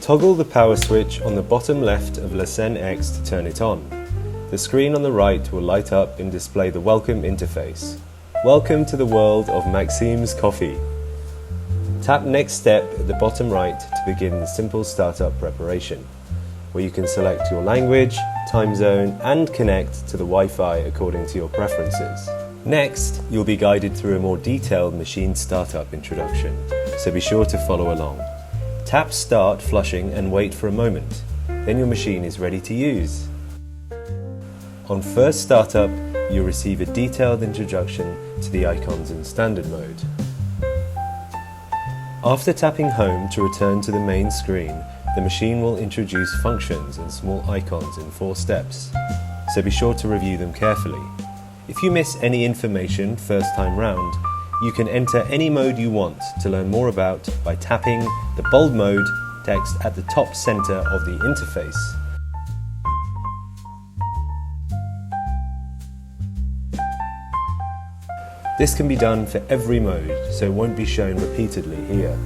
Toggle the power switch on the bottom left of Seine X to turn it on. The screen on the right will light up and display the welcome interface. Welcome to the world of MAXIM'S coffee. Tap Next Step at the bottom right to begin the simple startup preparation, where you can select your language, time zone and connect to the Wi-Fi according to your preferences. Next, you'll be guided through a more detailed machine startup introduction, so be sure to follow along. Tap Start Flushing and wait for a moment, then your machine is ready to use. On first startup, you'll receive a detailed introduction to the icons in standard mode. After tapping Home to return to the main screen, the machine will introduce functions and small icons in 4 steps, so be sure to review them carefully. If you miss any information first time round, you can enter any mode you want to learn more about by tapping the bold mode text at the top center of the interface. This can be done for every mode, so it won't be shown repeatedly here.